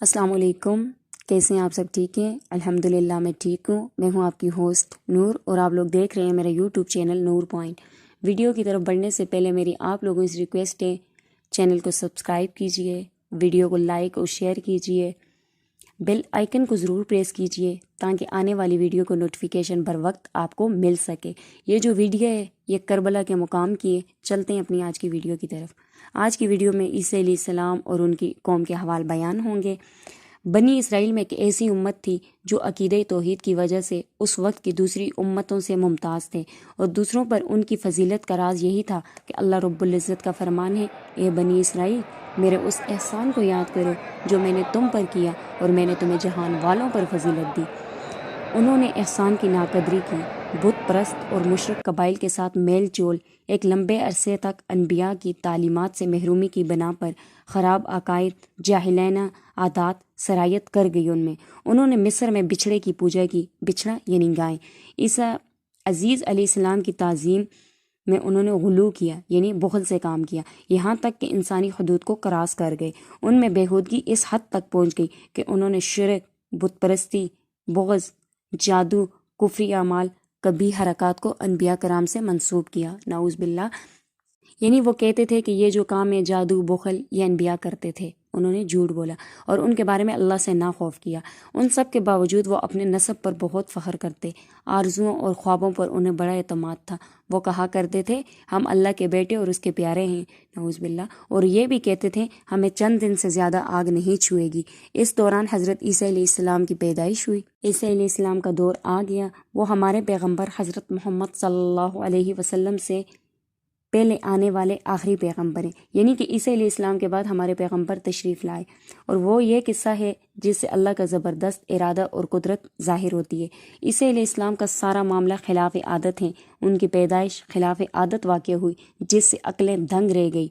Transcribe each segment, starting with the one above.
السلام علیکم، کیسے ہیں آپ سب؟ ٹھیک ہیں؟ الحمدللہ میں ٹھیک ہوں۔ میں ہوں آپ کی ہوسٹ نور اور آپ لوگ دیکھ رہے ہیں میرا یوٹیوب چینل نور پوائنٹ۔ ویڈیو کی طرف بڑھنے سے پہلے میری آپ لوگوں سے ریکویسٹ ہے، چینل کو سبسکرائب کیجئے، ویڈیو کو لائک اور شیئر کیجئے، بیل آئیکن کو ضرور پریس کیجئے تاکہ آنے والی ویڈیو کو نوٹیفیکیشن بر وقت آپ کو مل سکے۔ یہ جو ویڈیو ہے یہ کربلا کے مقام کی ہے۔ چلتے ہیں اپنی آج کی ویڈیو کی طرف۔ آج کی ویڈیو میں عیسیٰ علیہ السلام اور ان کی قوم کے حوال بیان ہوں گے۔ بنی اسرائیل میں ایک ایسی امت تھی جو عقیدہ توحید کی وجہ سے اس وقت کی دوسری امتوں سے ممتاز تھے، اور دوسروں پر ان کی فضیلت کا راز یہی تھا کہ اللہ رب العزت کا فرمان ہے، اے بنی اسرائیل، میرے اس احسان کو یاد کرو جو میں نے تم پر کیا اور میں نے تمہیں جہان والوں پر فضیلت دی۔ انہوں نے احسان کی ناقدری کی، بت پرست اور مشرک قبائل کے ساتھ میل جول، ایک لمبے عرصے تک انبیاء کی تعلیمات سے محرومی کی بنا پر خراب عقائد، جاہلانہ عادات سرایت کر گئی ان میں۔ انہوں نے مصر میں بچھڑے کی پوجا کی، بچھڑا یعنی گائے۔ عیسیٰ عزیز علیہ السلام کی تعظیم میں انہوں نے غلو کیا یعنی بخل سے کام کیا، یہاں تک کہ انسانی حدود کو کراس کر گئے۔ ان میں بےہودگی اس حد تک پہنچ گئی کہ انہوں نے شرک، بت پرستی، بغض، جادو، کفری اعمال، کبھی حرکات کو انبیاء کرام سے منسوب کیا، نعوذ باللہ۔ یعنی وہ کہتے تھے کہ یہ جو کام ہے جادو، بخل، یہ انبیاء کرتے تھے۔ انہوں نے جھوٹ بولا اور ان کے بارے میں اللہ سے نا خوف کیا۔ ان سب کے باوجود وہ اپنے نسب پر بہت فخر کرتے، آرزوؤں اور خوابوں پر انہیں بڑا اعتماد تھا۔ وہ کہا کرتے تھے ہم اللہ کے بیٹے اور اس کے پیارے ہیں، نعوذ باللہ، اور یہ بھی کہتے تھے ہمیں چند دن سے زیادہ آگ نہیں چھوئے گی۔ اس دوران حضرت عیسیٰ علیہ السلام کی پیدائش ہوئی۔ عیسیٰ علیہ السلام کا دور آ گیا۔ وہ ہمارے پیغمبر حضرت محمد صلی اللہ علیہ وسلم سے پہلے آنے والے آخری پیغمبر ہیں، یعنی کہ عیسیٰ علیہ السلام کے بعد ہمارے پیغمبر تشریف لائے، اور وہ یہ قصہ ہے جس سے اللہ کا زبردست ارادہ اور قدرت ظاہر ہوتی ہے۔ عیسیٰ علیہ السلام کا سارا معاملہ خلاف عادت ہے۔ ان کی پیدائش خلاف عادت واقع ہوئی جس سے عقلیں دنگ رہ گئی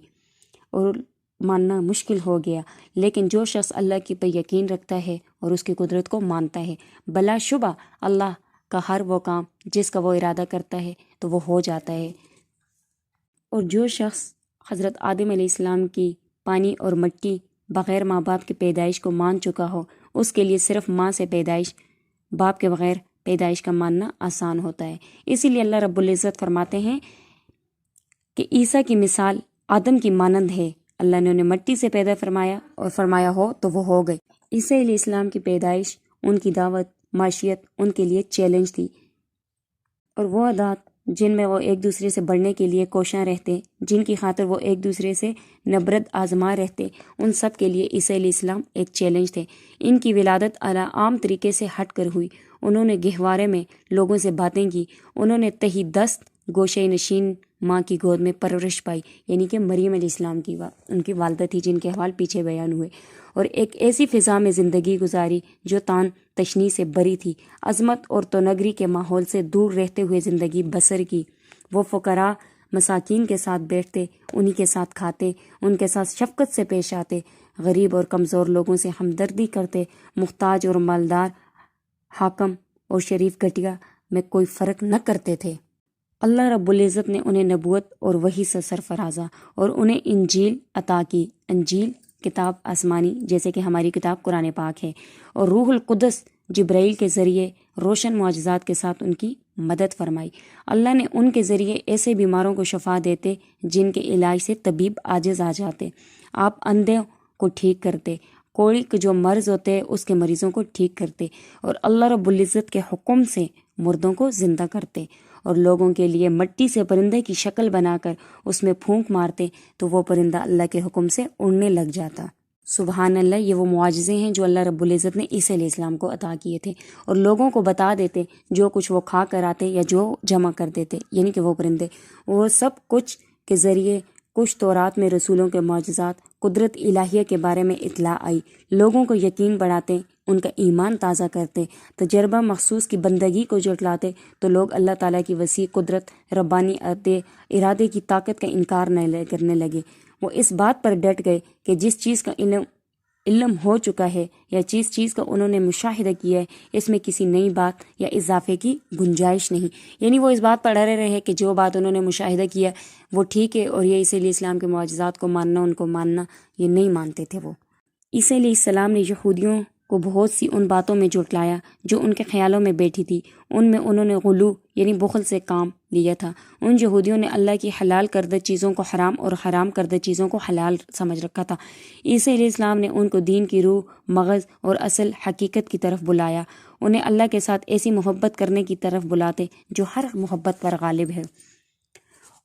اور ماننا مشکل ہو گیا، لیکن جو شخص اللہ کی پر یقین رکھتا ہے اور اس کی قدرت کو مانتا ہے، بلا شبہ اللہ کا ہر وہ کام جس کا وہ ارادہ کرتا ہے تو وہ ہو جاتا ہے۔ اور جو شخص حضرت آدم علیہ السلام کی پانی اور مٹی بغیر ماں باپ کی پیدائش کو مان چکا ہو، اس کے لیے صرف ماں سے پیدائش، باپ کے بغیر پیدائش کا ماننا آسان ہوتا ہے۔ اسی لیے اللہ رب العزت فرماتے ہیں کہ عیسیٰ کی مثال آدم کی مانند ہے، اللہ نے انہیں مٹی سے پیدا فرمایا اور فرمایا ہو تو وہ ہو گئے۔ عیسیٰ علیہ السلام کی پیدائش، ان کی دعوت، معاشیت ان کے لیے چیلنج تھی، اور وہ عادات جن میں وہ ایک دوسرے سے بڑھنے کے لیے کوشاں رہتے، جن کی خاطر وہ ایک دوسرے سے نبرد آزما رہتے، ان سب کے لیے عیسیٰ علیہ السلام ایک چیلنج تھے۔ ان کی ولادت عام طریقے سے ہٹ کر ہوئی۔ انہوں نے گہوارے میں لوگوں سے باتیں کی، انہوں نے تہی دست گوشے نشین ماں کی گود میں پرورش پائی، یعنی کہ مریم علیہ السلام کی ان کی والدہ تھی جن کے احوال پیچھے بیان ہوئے، اور ایک ایسی فضا میں زندگی گزاری جو تان تشنی سے بری تھی، عظمت اور تونگری کے ماحول سے دور رہتے ہوئے زندگی بسر کی۔ وہ فقراء مساکین کے ساتھ بیٹھتے، انہی کے ساتھ کھاتے، ان کے ساتھ شفقت سے پیش آتے، غریب اور کمزور لوگوں سے ہمدردی کرتے، محتاج اور مالدار، حاکم اور شریف گھٹیا میں کوئی فرق نہ کرتے تھے۔ اللہ رب العزت نے انہیں نبوت اور وحی سے سرفرازہ اور انہیں انجیل عطا کی۔ انجیل کتاب آسمانی جیسے کہ ہماری کتاب قرآن پاک ہے، اور روح القدس جبرائیل کے ذریعے روشن معجزات کے ساتھ ان کی مدد فرمائی۔ اللہ نے ان کے ذریعے ایسے بیماروں کو شفا دیتے جن کے علاج سے طبیب عاجز آ جاتے۔ آپ اندھوں کو ٹھیک کرتے، کوڑی کے جو مرض ہوتے اس کے مریضوں کو ٹھیک کرتے، اور اللہ رب العزت کے حکم سے مردوں کو زندہ کرتے، اور لوگوں کے لیے مٹی سے پرندے کی شکل بنا کر اس میں پھونک مارتے تو وہ پرندہ اللہ کے حکم سے اڑنے لگ جاتا۔ سبحان اللہ، یہ وہ معجزے ہیں جو اللہ رب العزت نے عیسیٰ علیہ السلام کو عطا کیے تھے، اور لوگوں کو بتا دیتے جو کچھ وہ کھا کر آتے یا جو جمع کر دیتے، یعنی کہ وہ پرندے، وہ سب کچھ کے ذریعے کچھ تورات میں رسولوں کے معجزات، قدرت الہیہ کے بارے میں اطلاع آئی، لوگوں کو یقین بڑھاتے، ان کا ایمان تازہ کرتے، تجربہ مخصوص کی بندگی کو جھٹلاتے تو لوگ اللہ تعالیٰ کی وسیع قدرت، ربانی ارادے کی طاقت کا انکار نہ کرنے لگے۔ وہ اس بات پر ڈٹ گئے کہ جس چیز کا علم ہو چکا ہے یا جس چیز کا انہوں نے مشاہدہ کیا ہے، اس میں کسی نئی بات یا اضافے کی گنجائش نہیں۔ یعنی وہ اس بات پر ڈرے رہے کہ جو بات انہوں نے مشاہدہ کیا وہ ٹھیک ہے، اور یہ عیسیٰ علیہ السلام کے معجزات کو ماننا، ان کو ماننا، یہ نہیں مانتے تھے وہ۔ عیسیٰ علیہ السلام نے یہودیوں کو بہت سی ان باتوں میں جھٹلایا جو ان کے خیالوں میں بیٹھی تھی۔ ان میں انہوں نے غلو یعنی بخل سے کام لیا تھا۔ ان یہودیوں نے اللہ کی حلال کردہ چیزوں کو حرام اور حرام کردہ چیزوں کو حلال سمجھ رکھا تھا۔ عیسیٰ علیہ السلام نے ان کو دین کی روح، مغز اور اصل حقیقت کی طرف بلایا۔ انہیں اللہ کے ساتھ ایسی محبت کرنے کی طرف بلاتے جو ہر محبت پر غالب ہے۔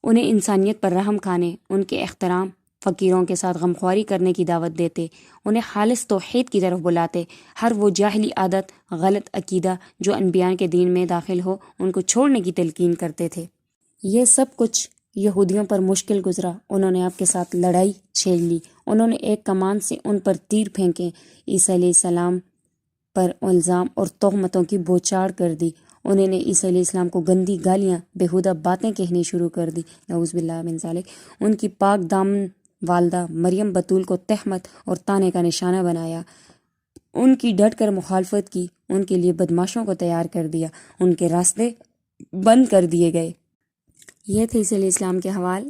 انہیں انسانیت پر رحم کھانے، ان کے احترام، فقیروں کے ساتھ غمخواری کرنے کی دعوت دیتے۔ انہیں خالص توحید کی طرف بلاتے۔ ہر وہ جاہلی عادت، غلط عقیدہ جو انبیاء کے دین میں داخل ہو ان کو چھوڑنے کی تلقین کرتے تھے۔ یہ سب کچھ یہودیوں پر مشکل گزرا۔ انہوں نے آپ کے ساتھ لڑائی چھیڑ لی۔ انہوں نے ایک کمان سے ان پر تیر پھینکے، عیسیٰ علیہ السلام پر الزام اور تہمتوں کی بوچھاڑ کر دی۔ انہوں نے عیسیٰ علیہ السلام کو گندی گالیاں، بیہودہ باتیں کہنی شروع کر دی، نعوذ باللہ من ذالک۔ ان کی پاک دامن والدہ مریم بطول کو تہمت اور طعنے کا نشانہ بنایا۔ ان کی ڈٹ کر مخالفت کی، ان کے لیے بدماشوں کو تیار کر دیا، ان کے راستے بند کر دیے گئے۔ یہ تھے عیسیٰ علیہ السلام کے حوال۔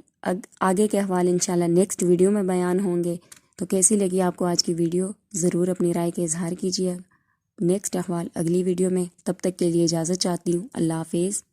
آگے کے حوال انشاءاللہ نیکسٹ ویڈیو میں بیان ہوں گے۔ تو کیسی لگی آپ کو آج کی ویڈیو؟ ضرور اپنی رائے کا اظہار کیجیے۔ نیکسٹ احوال اگلی ویڈیو میں، تب تک کے لیے اجازت چاہتی ہوں۔ اللہ حافظ۔